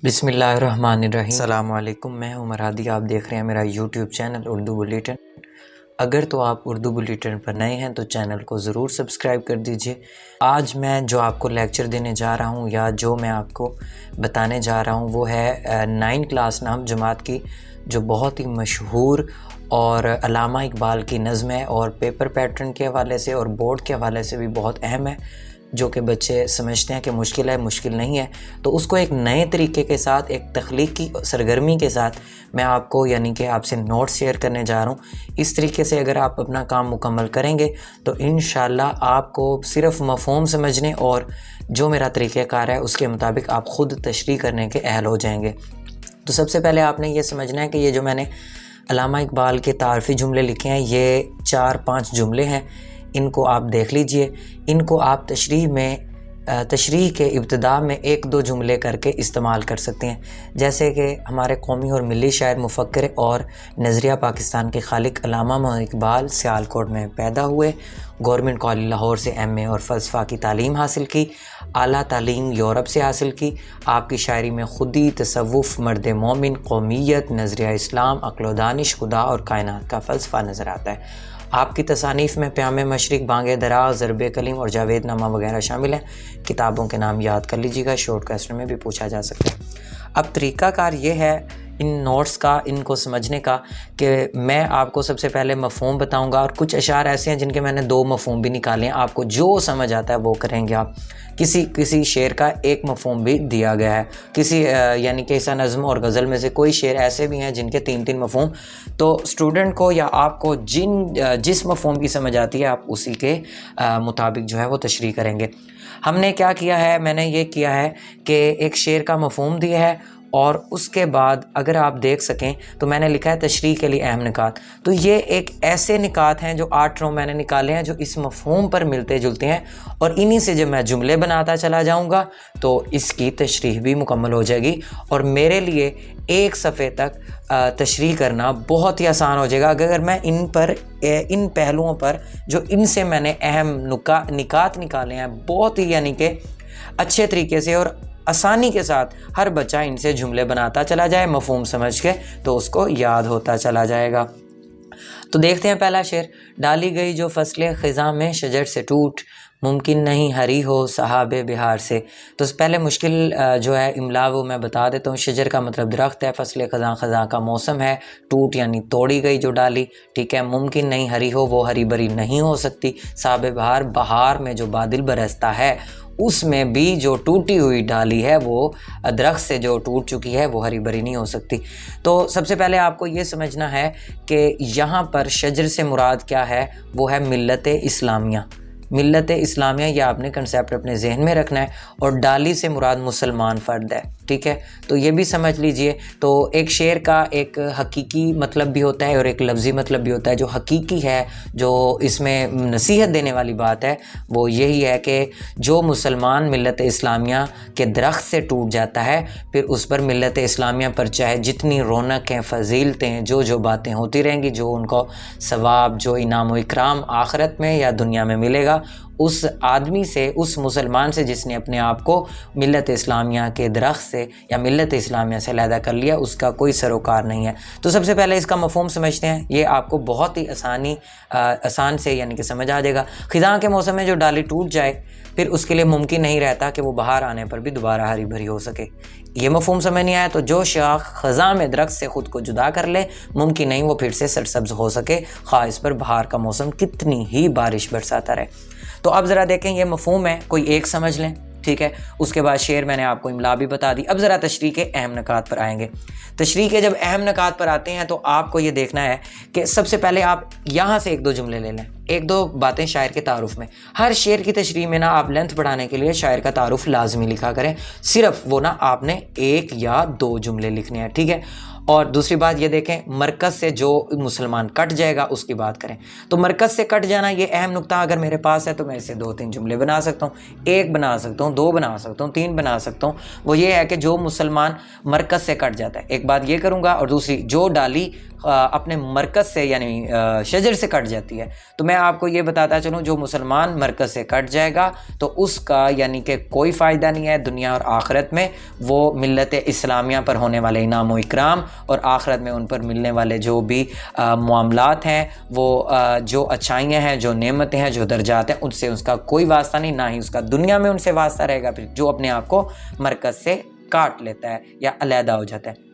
بسم اللہ الرحمن الرحیم۔ السلام علیکم، میں ہوں مرادی، آپ دیکھ رہے ہیں میرا یوٹیوب چینل اردو بلیٹن۔ اگر تو آپ اردو بلیٹن پر نئے ہیں تو چینل کو ضرور سبسکرائب کر دیجئے۔ آج میں جو آپ کو لیکچر دینے جا رہا ہوں یا جو میں آپ کو بتانے جا رہا ہوں وہ ہے 9 کلاس نام جماعت کی، جو بہت ہی مشہور اور علامہ اقبال کی نظم ہے اور پیپر پیٹرن کے حوالے سے اور بورڈ کے حوالے سے بھی بہت اہم ہے، جو کہ بچے سمجھتے ہیں کہ مشکل ہے، مشکل نہیں ہے، تو اس کو ایک نئے طریقے کے ساتھ، ایک تخلیقی سرگرمی کے ساتھ میں آپ کو یعنی کہ آپ سے نوٹس شیئر کرنے جا رہا ہوں۔ اس طریقے سے اگر آپ اپنا کام مکمل کریں گے تو انشاءاللہ آپ کو صرف مفہوم سمجھنے اور جو میرا طریقہ کار ہے اس کے مطابق آپ خود تشریح کرنے کے اہل ہو جائیں گے۔ تو سب سے پہلے آپ نے یہ سمجھنا ہے کہ یہ جو میں نے علامہ اقبال کے تعارفی جملے لکھے ہیں، یہ 4-5 جملے ہیں، ان کو آپ دیکھ لیجئے۔ ان کو آپ تشریح کے ابتدا میں 1-2 جملے کر کے استعمال کر سکتے ہیں، جیسے کہ ہمارے قومی اور ملی شاعر، مفکر اور نظریہ پاکستان کے خالق علامہ محمد اقبال سیالکوٹ میں پیدا ہوئے، گورنمنٹ کالج لاہور سے ایم اے اور فلسفہ کی تعلیم حاصل کی، اعلیٰ تعلیم یورپ سے حاصل کی۔ آپ کی شاعری میں خودی، تصوف، مرد مومن، قومیت، نظریہ اسلام، عقل و دانش، خدا اور کائنات کا فلسفہ نظر آتا ہے۔ آپ کی تصانیف میں پیام مشرق، بانگ درا، ضرب کلیم اور جاوید نامہ وغیرہ شامل ہیں۔ کتابوں کے نام یاد کر لیجیے گا، شارٹ کوسچن میں بھی پوچھا جا سکتا ہے۔ اب طریقہ کار یہ ہے ان نوٹس کا، ان کو سمجھنے کا، کہ میں آپ کو سب سے پہلے مفہوم بتاؤں گا، اور کچھ اشعار ایسے ہیں جن کے میں نے 2 مفہوم بھی نکالے ہیں، آپ کو جو سمجھ آتا ہے وہ کریں گے آپ۔ کسی شعر کا 1 مفہوم بھی دیا گیا ہے، یعنی کہ ایسا نظم اور غزل میں سے کوئی شعر ایسے بھی ہیں جن کے 3 مفہوم، تو اسٹوڈنٹ کو یا آپ کو جس مفہوم کی سمجھ آتی ہے آپ اسی کے مطابق جو ہے وہ تشریح کریں گے۔ ہم نے کیا کیا ہے، میں نے یہ کیا ہے کہ ایک شعر کا مفہوم دیا ہے، اور اس کے بعد اگر آپ دیکھ سکیں تو میں نے لکھا ہے تشریح کے لیے اہم نکات۔ تو یہ ایک ایسے نکات ہیں جو 8 رو میں نے نکالے ہیں جو اس مفہوم پر ملتے جلتے ہیں، اور انہی سے جب میں جملے بناتا چلا جاؤں گا تو اس کی تشریح بھی مکمل ہو جائے گی، اور میرے لیے 1 صفحے تک تشریح کرنا بہت ہی آسان ہو جائے گا اگر میں ان پہلوؤں پر جو ان سے میں نے اہم نکات نکالے ہیں بہت ہی یعنی کہ اچھے طریقے سے اور آسانی کے ساتھ ہر بچہ ان سے جملے بناتا چلا جائے مفہوم سمجھ کے، تو اس کو یاد ہوتا چلا جائے گا۔ تو دیکھتے ہیں پہلا شعر۔ ڈالی گئی جو فصل خزاں میں شجر سے ٹوٹ، ممکن نہیں ہری ہو سحاب بہار سے۔ تو اس پہلے مشکل جو ہے املا وہ میں بتا دیتا ہوں۔ شجر کا مطلب درخت ہے، فصل خزاں، خزاں کا موسم ہے، ٹوٹ یعنی توڑی گئی جو ڈالی، ٹھیک ہے۔ ممکن نہیں ہری ہو، وہ ہری بھری نہیں ہو سکتی۔ سحاب بہار، بہار میں جو بادل برستا ہے اس میں بھی جو ٹوٹی ہوئی ڈالی ہے وہ درخت سے جو ٹوٹ چکی ہے وہ ہری بھری نہیں ہو سکتی۔ تو سب سے پہلے آپ کو یہ سمجھنا ہے کہ یہاں پر شجر سے مراد کیا ہے، وہ ہے ملت اسلامیہ۔ ملت اسلامیہ، یہ آپ نے کنسیپٹ اپنے ذہن میں رکھنا ہے، اور ڈالی سے مراد مسلمان فرد ہے، ٹھیک ہے۔ تو یہ بھی سمجھ لیجئے۔ تو ایک شعر کا ایک حقیقی مطلب بھی ہوتا ہے اور ایک لفظی مطلب بھی ہوتا ہے۔ جو حقیقی ہے، جو اس میں نصیحت دینے والی بات ہے، وہ یہی ہے کہ جو مسلمان ملت اسلامیہ کے درخت سے ٹوٹ جاتا ہے، پھر اس پر ملت اسلامیہ پر چاہے جتنی رونقیں، فضیلتیں، جو باتیں ہوتی رہیں گی، جو ان کو ثواب، جو انعام و اکرام آخرت میں یا دنیا میں ملے گا، اس آدمی سے، اس مسلمان سے جس نے اپنے آپ کو ملت اسلامیہ کے درخت سے یا ملت اسلامیہ سے علیحدہ کر لیا، اس کا کوئی سروکار نہیں ہے۔ تو سب سے پہلے اس کا مفہوم سمجھتے ہیں، یہ آپ کو بہت ہی آسان سے یعنی کہ سمجھ آ جائے گا۔ خزاں کے موسم میں جو ڈالی ٹوٹ جائے، پھر اس کے لیے ممکن نہیں رہتا کہ وہ بہار آنے پر بھی دوبارہ ہری بھری ہو سکے۔ یہ مفہوم سمجھ نہیں آیا تو جو شاخ خزاں میں درخت سے خود کو جدا کر لے، ممکن نہیں وہ پھر سے سرسبز ہو سکے، خواہ اس پر بہار کا موسم کتنی ہی بارش برساتا رہے۔ تو اب ذرا دیکھیں، یہ مفہوم ہے، کوئی ایک سمجھ لیں، ٹھیک ہے۔ اس کے بعد شعر میں نے آپ کو املا بھی بتا دی۔ اب ذرا تشریح کے اہم نکات پر آئیں گے۔ تشریح کے جب اہم نکات پر آتے ہیں تو آپ کو یہ دیکھنا ہے کہ سب سے پہلے آپ یہاں سے 1-2 جملے لے لیں، 1-2 باتیں شاعر کے تعارف میں۔ ہر شعر کی تشریح میں نا آپ لینتھ بڑھانے کے لیے شاعر کا تعارف لازمی لکھا کریں، صرف وہ نا آپ نے 1 یا 2 جملے لکھنے ہیں، ٹھیک ہے۔ اور دوسری بات یہ دیکھیں، مرکز سے جو مسلمان کٹ جائے گا اس کی بات کریں۔ تو مرکز سے کٹ جانا یہ اہم نقطہ اگر میرے پاس ہے تو میں اسے 2-3 جملے بنا سکتا ہوں، 1 بنا سکتا ہوں، 2 بنا سکتا ہوں، 3 بنا سکتا ہوں۔ وہ یہ ہے کہ جو مسلمان مرکز سے کٹ جاتا ہے، ایک بات یہ کروں گا، اور دوسری جو ڈالی اپنے مرکز سے یعنی شجر سے کٹ جاتی ہے، تو میں آپ کو یہ بتاتا چلوں جو مسلمان مرکز سے کٹ جائے گا تو اس کا یعنی کہ کوئی فائدہ نہیں ہے دنیا اور آخرت میں، وہ ملت اسلامیہ پر ہونے والے انعام و اکرام اور آخرت میں ان پر ملنے والے جو بھی معاملات ہیں، وہ جو اچھائیاں ہیں، جو نعمتیں ہیں، جو درجات ہیں، ان سے اس کا کوئی واسطہ نہیں، نہ ہی اس کا دنیا میں ان سے واسطہ رہے گا پھر جو اپنے آپ کو مرکز سے کاٹ لیتا ہے یا علیحدہ ہو جاتا ہے۔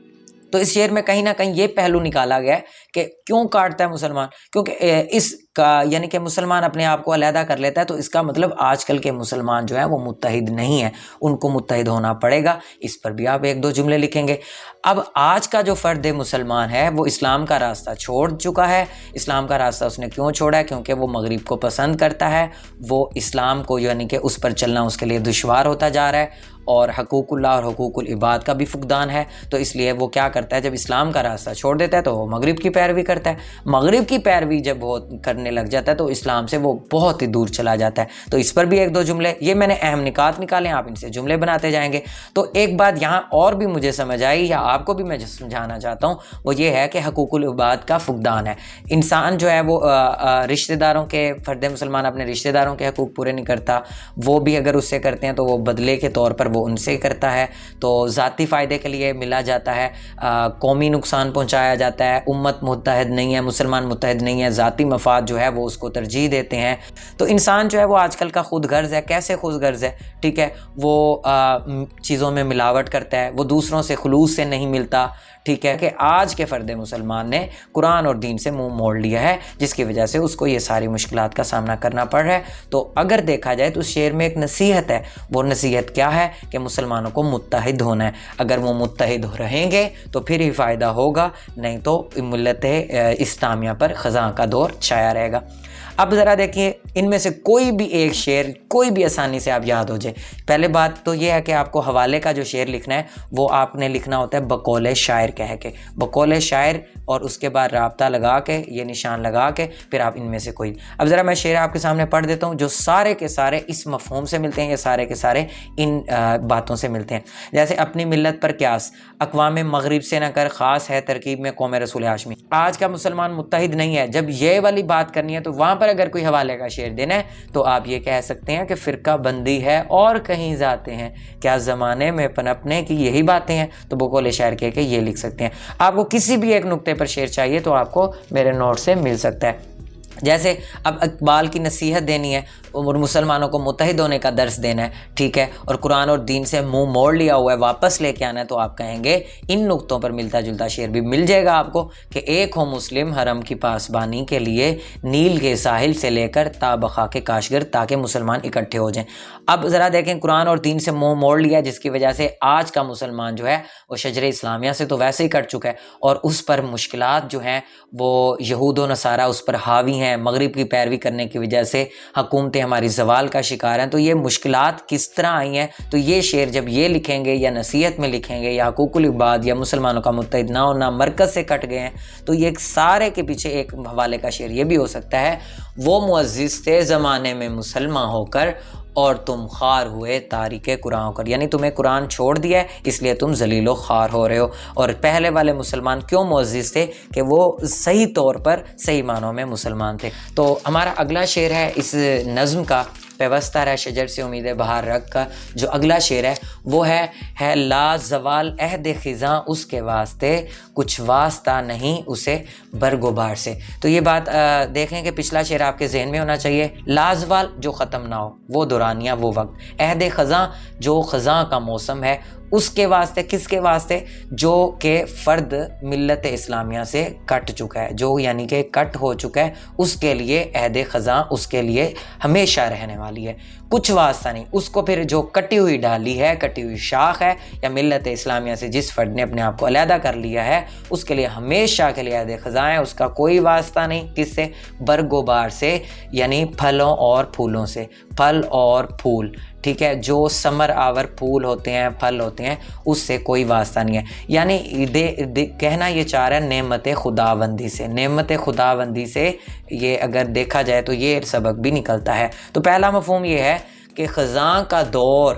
تو اس شعر میں کہیں نہ کہیں یہ پہلو نکالا گیا ہے کہ کیوں کاٹتا ہے مسلمان، کیونکہ اس کا یعنی کہ مسلمان اپنے آپ کو علیحدہ کر لیتا ہے، تو اس کا مطلب آج کل کے مسلمان جو ہیں وہ متحد نہیں ہیں، ان کو متحد ہونا پڑے گا۔ اس پر بھی آپ 1-2 جملے لکھیں گے۔ اب آج کا جو فرد مسلمان ہے وہ اسلام کا راستہ چھوڑ چکا ہے۔ اسلام کا راستہ اس نے کیوں چھوڑا ہے؟ کیونکہ وہ مغرب کو پسند کرتا ہے، وہ اسلام کو یعنی کہ اس پر چلنا اس کے لیے دشوار ہوتا جا رہا ہے، اور حقوق اللہ اور حقوق العباد کا بھی فقدان ہے، تو اس لیے وہ کیا کرتا ہے، جب اسلام کا راستہ چھوڑ دیتا ہے تو وہ مغرب کی پیروی کرتا ہے۔ مغرب کی پیروی جب وہ کرنے لگ جاتا ہے تو اسلام سے وہ بہت ہی دور چلا جاتا ہے۔ تو اس پر بھی 1-2 جملے، یہ میں نے اہم نکات نکالے، آپ ان سے جملے بناتے جائیں گے۔ تو ایک بات یہاں اور بھی مجھے سمجھ آئی یا آپ کو بھی میں سمجھانا چاہتا ہوں، وہ یہ ہے کہ حقوق العباد کا فقدان ہے۔ انسان جو ہے وہ رشتہ داروں کے، فرد مسلمان اپنے رشتہ داروں کے حقوق پورے نہیں کرتا، وہ بھی اگر اس سے کرتے ہیں تو وہ بدلے کے طور پر وہ ان سے کرتا ہے، تو ذاتی فائدے کے لیے ملا جاتا ہے، قومی نقصان پہنچایا جاتا ہے، امت متحد نہیں ہے، مسلمان متحد نہیں ہے، ذاتی مفاد جو ہے وہ اس کو ترجیح دیتے ہیں۔ تو انسان جو ہے وہ آج کل کا خود غرض ہے۔ کیسے خود غرض ہے؟ ٹھیک ہے، وہ چیزوں میں ملاوٹ کرتا ہے، وہ دوسروں سے خلوص سے نہیں ملتا۔ ٹھیک ہے کہ آج کے فرد مسلمان نے قرآن اور دین سے منہ موڑ لیا ہے، جس کی وجہ سے اس کو یہ ساری مشکلات کا سامنا کرنا پڑ رہا ہے۔ تو اگر دیکھا جائے تو اس شعر میں ایک نصیحت ہے، وہ نصیحت کیا ہے کہ مسلمانوں کو متحد ہونا ہے۔ اگر وہ متحد رہیں گے تو پھر ہی فائدہ ہوگا، نہیں تو ملت اسلامیہ پر خزاں کا دور چھایا رہے گا۔ اب ذرا دیکھیے ان میں سے کوئی بھی ایک شعر کوئی بھی آسانی سے آپ یاد ہو جائے۔ پہلے بات تو یہ ہے کہ آپ کو حوالے کا جو شعر لکھنا ہے وہ آپ نے لکھنا ہوتا ہے بقول شاعر کہہ کے، بقول شاعر، اور اس کے بعد رابطہ لگا کے، یہ نشان لگا کے پھر آپ ان میں سے کوئی۔ اب ذرا میں شعر آپ کے سامنے پڑھ دیتا ہوں جو سارے کے سارے اس مفہوم سے ملتے ہیں، یہ سارے کے سارے ان باتوں سے ملتے ہیں۔ جیسے اپنی ملت پر قیاس، اقوام مغرب سے نہ کر خاص ہے ترکیب میں قوم رسول ہاشمی۔ آج کا مسلمان متحد نہیں ہے، جب یہ والی بات کرنی ہے تو وہاں پر اگر کوئی حوالے کا شعر دینا ہے تو آپ یہ کہہ سکتے ہیں کہ فرقہ بندی ہے اور کہیں ذاتیں ہیں، کیا زمانے میں پنپنے کی یہی باتیں ہیں، تو بقول شاعر کہہ کے یہ لکھ سکتے ہیں۔ آپ کو کسی بھی ایک نقطے پر شعر چاہیے تو آپ کو میرے نوٹ سے مل سکتا ہے۔ جیسے اب اقبال کی نصیحت دینی ہے اور مسلمانوں کو متحد ہونے کا درس دینا ہے، ٹھیک ہے، اور قرآن اور دین سے منہ موڑ لیا ہوا ہے، واپس لے کے آنا ہے، تو آپ کہیں گے ان نقطوں پر ملتا جلتا شعر بھی مل جائے گا آپ کو کہ ایک ہو مسلم حرم کی پاسبانی کے لیے، نیل کے ساحل سے لے کر تا بخا کے کاشگر، تاکہ مسلمان اکٹھے ہو جائیں۔ اب ذرا دیکھیں قرآن اور دین سے منہ موڑ لیا، جس کی وجہ سے آج کا مسلمان جو ہے وہ شجر اسلامیہ سے تو ویسے ہی کٹ چکا ہے، اور اس پر مشکلات جو ہیں وہ یہود و نصارہ اس پر حاوی ہیں، مغرب کی پیروی کرنے کی وجہ سے حکومتیں ہماری زوال کا شکار ہیں۔ تو یہ مشکلات کس طرح آئی ہیں، تو یہ شعر جب یہ لکھیں گے یا نصیحت میں لکھیں گے یا حقوق العباد یا مسلمانوں کا متحد نہ ہونا، مرکز سے کٹ گئے ہیں، تو یہ سارے کے پیچھے ایک حوالے کا شعر یہ بھی ہو سکتا ہے، وہ معزز تھے زمانے میں مسلمان ہو کر اور تم خوار ہوئے تاریک قرآن ہو کر، یعنی تمہیں قرآن چھوڑ دیا ہے اس لیے تم ذلیل و خوار ہو رہے ہو۔ اور پہلے والے مسلمان کیوں معزز تھے کہ وہ صحیح طور پر صحیح معنوں میں مسلمان تھے۔ تو ہمارا اگلا شعر ہے اس نظم کا، پیوستہ رہ شجر سے امید بہار رکھ کا جو اگلا شعر ہے وہ ہے لا زوال عہد خزاں اس کے واسطے، کچھ واسطہ نہیں اسے برگ و بار سے۔ تو یہ بات دیکھیں کہ پچھلا شعر آپ کے ذہن میں ہونا چاہیے، لا زوال جو ختم نہ ہو، وہ دورانیہ وہ وقت، عہد خزاں جو خزاں کا موسم ہے، اس کے واسطے، کس کے واسطے؟ جو کہ فرد ملت اسلامیہ سے کٹ چکا ہے، جو یعنی کہ کٹ ہو چکا ہے، اس کے لیے عہد خزاں اس کے لیے ہمیشہ رہنے والی ہے، کچھ واسطہ نہیں۔ اس کو پھر جو کٹی ہوئی ڈالی ہے، کٹی ہوئی شاخ ہے، یا ملت اسلامیہ سے جس فرد نے اپنے آپ کو علیحدہ کر لیا ہے، اس کے لیے ہمیشہ کے لیے عہد خزاں ہے، اس کا کوئی واسطہ نہیں، کس سے؟ برگ و بار سے، یعنی پھلوں اور پھولوں سے، پھل اور پھول، ٹھیک ہے، جو ثمر آور پھول ہوتے ہیں، پھل ہوتے ہیں، اس سے کوئی واسطہ نہیں ہے۔ یعنی کہنا یہ چاہ رہا ہے نعمت خداوندی سے، نعمت خداوندی سے یہ اگر دیکھا جائے تو یہ سبق بھی نکلتا ہے۔ تو پہلا مفہوم یہ ہے کہ خزاں کا دور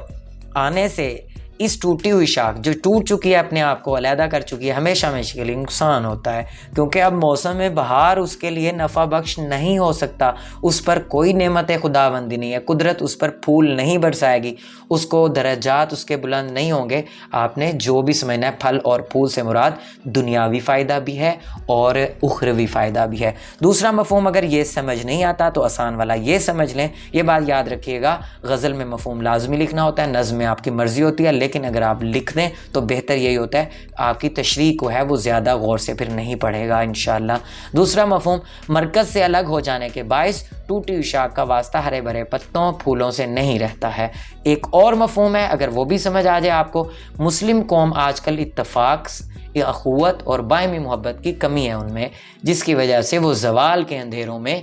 آنے سے اس ٹوٹی ہوئی شاخ جو ٹوٹ چکی ہے، اپنے آپ کو علیحدہ کر چکی ہے، ہمیشہ ہمیشہ کے لیے نقصان ہوتا ہے، کیونکہ اب موسم بہار اس کے لیے نفع بخش نہیں ہو سکتا، اس پر کوئی نعمت خداوندی نہیں ہے، قدرت اس پر پھول نہیں برسائے گی، اس کو درجات اس کے بلند نہیں ہوں گے۔ آپ نے جو بھی سمجھنا ہے، پھل اور پھول سے مراد دنیاوی فائدہ بھی ہے اور اخروی فائدہ بھی ہے۔ دوسرا مفہوم اگر یہ سمجھ نہیں آتا تو آسان والا یہ سمجھ لیں، یہ بات یاد رکھیے گا، غزل میں مفہوم لازمی لکھنا ہوتا ہے، نظم میں آپ کی مرضی ہوتی ہے، لیکن اگر آپ لکھ دیں تو بہتر یہی ہوتا ہے، آپ کی تشریح کو ہے وہ زیادہ غور سے پھر نہیں پڑھے گا انشاءاللہ۔ دوسرا مفہوم، مرکز سے الگ ہو جانے کے باعث ٹوٹی ہوئی شاخ کا واسطہ ہرے بھرے پتوں پھولوں سے نہیں رہتا ہے۔ ایک اور مفہوم ہے، اگر وہ بھی سمجھ آ جائے آپ کو، مسلم قوم آج کل اتفاق، اخوت اور باہمی محبت کی کمی ہے ان میں، جس کی وجہ سے وہ زوال کے اندھیروں میں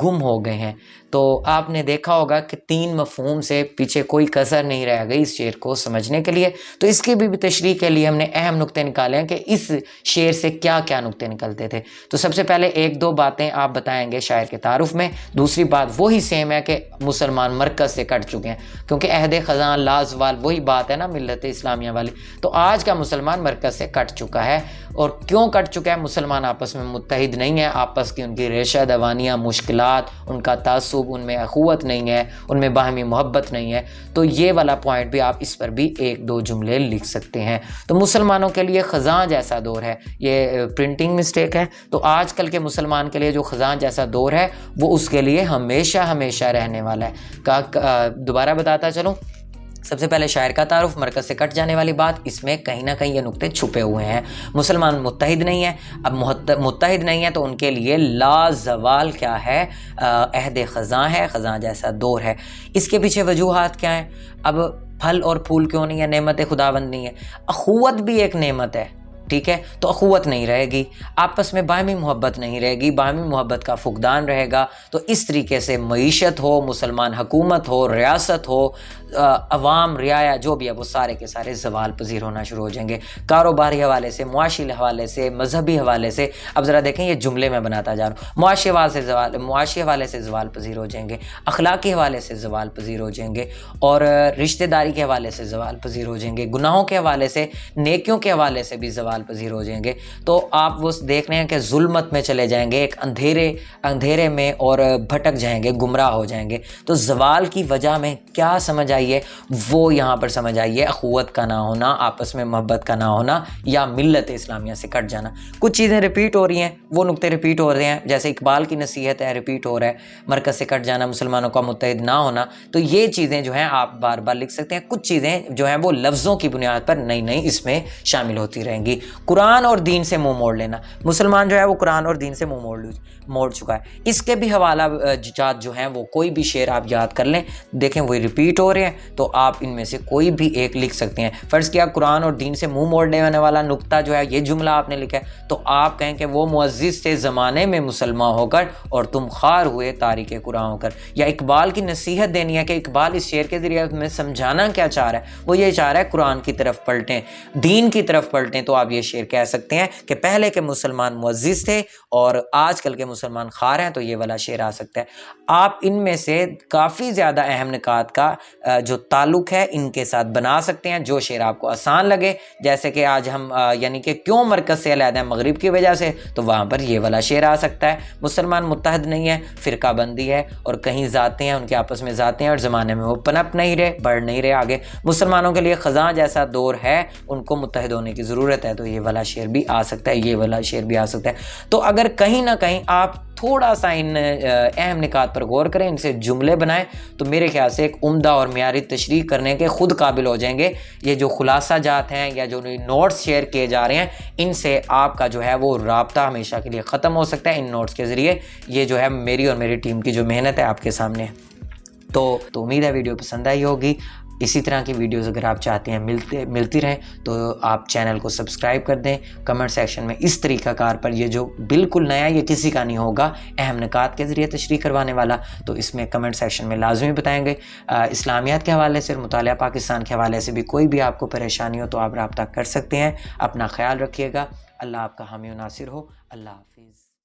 گم ہو گئے ہیں۔ تو آپ نے دیکھا ہوگا کہ 3 مفہوم سے پیچھے کوئی کسر نہیں رہ گئی اس شعر کو سمجھنے کے لیے۔ تو اس کی بھی تشریح کے لیے ہم نے اہم نقطے نکالے ہیں کہ اس شعر سے کیا کیا نقطے نکلتے تھے۔ تو سب سے پہلے 1-2 باتیں آپ بتائیں گے شاعر کے تعارف میں۔ دوسری بات وہی سیم ہے کہ مسلمان مرکز سے کٹ چکے ہیں، کیونکہ عہد خزاں لازوال وہی بات ہے نا ملت اسلامیہ والی۔ تو آج کا مسلمان مرکز سے کٹ چکا ہے، اور کیوں کٹ چکا ہے؟ مسلمان آپس میں متحد نہیں ہے، آپس کی ان کی ریشہ دوانیاں، مشکلات، ان کا تعصب، ان میں اخوت نہیں ہے، ان میں باہمی محبت نہیں ہے۔ تو یہ والا پوائنٹ بھی آپ اس پر بھی 1-2 جملے لکھ سکتے ہیں۔ تو مسلمانوں کے لیے خزاں جیسا دور ہے، یہ پرنٹنگ مسٹیک ہے، تو آج کل کے مسلمان کے لیے جو خزاں جیسا دور ہے وہ اس کے لیے ہمیشہ ہمیشہ رہنے والا ہے۔ دوبارہ بتاتا چلوں، سب سے پہلے شاعر کا تعارف، مرکز سے کٹ جانے والی بات، اس میں کہیں نہ کہیں یہ نقطے چھپے ہوئے ہیں۔ مسلمان متحد نہیں ہے، اب متحد نہیں ہے تو ان کے لیے لا زوال کیا ہے؟ عہد خزاں ہے، خزاں جیسا دور ہے۔ اس کے پیچھے وجوہات کیا ہیں؟ اب پھل اور پھول کیوں نہیں ہے؟ نعمت خداوند نہیں ہے، اخوت بھی ایک نعمت ہے، ٹھیک ہے؟ تو اخوت نہیں رہے گی، آپس میں باہمی محبت نہیں رہے گی، باہمی محبت کا فقدان رہے گا، تو اس طریقے سے معیشت ہو، مسلمان حکومت ہو، ریاست ہو، عوام، رعایا جو بھی ہے، وہ سارے کے سارے زوال پذیر ہونا شروع ہو جائیں گے، کاروباری حوالے سے، معاشی حوالے سے، مذہبی حوالے سے۔ اب ذرا دیکھیں، یہ جملے میں بناتا جا رہا ہوں، معاشی حوالے سے زوال پذیر ہو جائیں گے، اخلاقی حوالے سے زوال پذیر ہو جائیں گے، اور رشتہ داری کے حوالے سے زوال پذیر ہو جائیں گے، گناہوں کے حوالے سے، نیکیوں کے حوالے سے بھی زوال پذیر ہو جائیں گے۔ تو آپ وہ دیکھ رہے ہیں کہ ظلمت میں چلے جائیں گے، ایک اندھیرے میں، اور بھٹک جائیں گے، گمراہ ہو جائیں گے۔ تو زوال کی وجہ میں کیا سمجھ آئی ہے؟ وہ یہاں پر سمجھ آئی ہے اخوت کا نہ ہونا، آپس میں محبت کا نہ ہونا، یا ملت اسلامیہ سے کٹ جانا۔ کچھ چیزیں ریپیٹ ہو رہی ہیں، وہ نقطے ریپیٹ ہو رہے ہیں، جیسے اقبال کی نصیحت ہے، ریپیٹ ہو رہا ہے، مرکز سے کٹ جانا، مسلمانوں کا متحد نہ ہونا۔ تو یہ چیزیں جو ہیں آپ بار بار لکھ سکتے ہیں، کچھ چیزیں جو ہیں وہ لفظوں کی بنیاد پر نئی نئی اس میں شامل ہوتی رہیں گی۔ قرآن اور دین سے منہ موڑ لینا، مسلمان جو ہے وہ قرآن اور دین سے منہ موڑ چکا ہے۔ اس کے بھی حوالہ جات جو ہیں، وہ کوئی بھی شعر آپ یاد کر لیں، دیکھیں وہ ریپیٹ ہو رہے ہیں، تو آپ ان میں سے کوئی بھی ایک لکھ سکتے ہیں۔ فرض کیا قرآن اور دین سے منہ موڑنے والا نقطہ جو ہے، یہ جملہ آپ نے لکھا ہے، تو آپ کہیں کہ وہ معزز تھے زمانے میں مسلمان ہو کر، اور تم خوار ہوئے تاریک قرآن ہو کر۔ یا اقبال کی نصیحت دینی ہے کہ اقبال اس شعر کے ذریعے میں سمجھانا کیا چاہ رہا ہے؟ وہ یہ چاہ رہا ہے قرآن کی طرف پلٹیں، دین کی طرف پلٹیں، تو آپ یہ شعر کہہ سکتے ہیں کہ پہلے کے مسلمان معزز تھے اور آج کل کے مسلمان خوار ہیں، تو یہ والا شعر آ سکتا ہے۔ آپ ان میں سے کافی زیادہ اہم نکات کا جو تعلق ہے ان کے ساتھ بنا سکتے ہیں، جو شعر آپ کو آسان لگے، جیسے کہ آج ہم یعنی کہ کیوں مرکز سے علیحدہ ہے؟ مغرب کی وجہ سے، تو وہاں پر یہ والا شعر آ سکتا ہے۔ مسلمان متحد نہیں ہے، فرقہ بندی ہے، اور کہیں ذاتیں ہیں، ان کے آپس میں ذاتیں ہیں، اور زمانے میں وہ پنپ نہیں رہے، بڑھ نہیں رہے آگے۔ مسلمانوں کے لیے خزاں جیسا دور ہے، ان کو متحد ہونے کی ضرورت ہے، تو یہ والا شعر بھی آ سکتا ہے، یہ والا شعر بھی آ سکتا ہے۔ تو اگر کہیں نہ کہیں آپ تھوڑا سا ان اہم نکات پر غور کریں، ان سے جملے بنائیں، تو میرے خیال سے ایک عمدہ اور معیاری تشریح کرنے کے خود قابل ہو جائیں گے۔ یہ جو خلاصہ جات ہیں یا جو نوٹس شیئر کیے جا رہے ہیں، ان سے آپ کا جو ہے وہ رابطہ ہمیشہ کے لیے ختم ہو سکتا ہے ان نوٹس کے ذریعے۔ یہ جو ہے میری اور میری ٹیم کی جو محنت ہے آپ کے سامنے ہے۔ تو امید ہے ویڈیو پسند آئی ہوگی۔ اسی طرح کی ویڈیوز اگر آپ چاہتے ہیں ملتی رہیں، تو آپ چینل کو سبسکرائب کر دیں۔ کمنٹ سیکشن میں اس طریقہ کار پر، یہ جو بالکل نیا، یہ کسی کا نہیں ہوگا، اہم نکات کے ذریعے تشریح کروانے والا، تو اس میں کمنٹ سیکشن میں لازمی بتائیں گے۔ اسلامیات کے حوالے سے اور مطالعہ پاکستان کے حوالے سے بھی کوئی بھی آپ کو پریشانی ہو تو آپ رابطہ کر سکتے ہیں۔ اپنا خیال رکھیے گا۔ اللہ آپ کا حامی و ناصر ہو۔ اللہ حافظ۔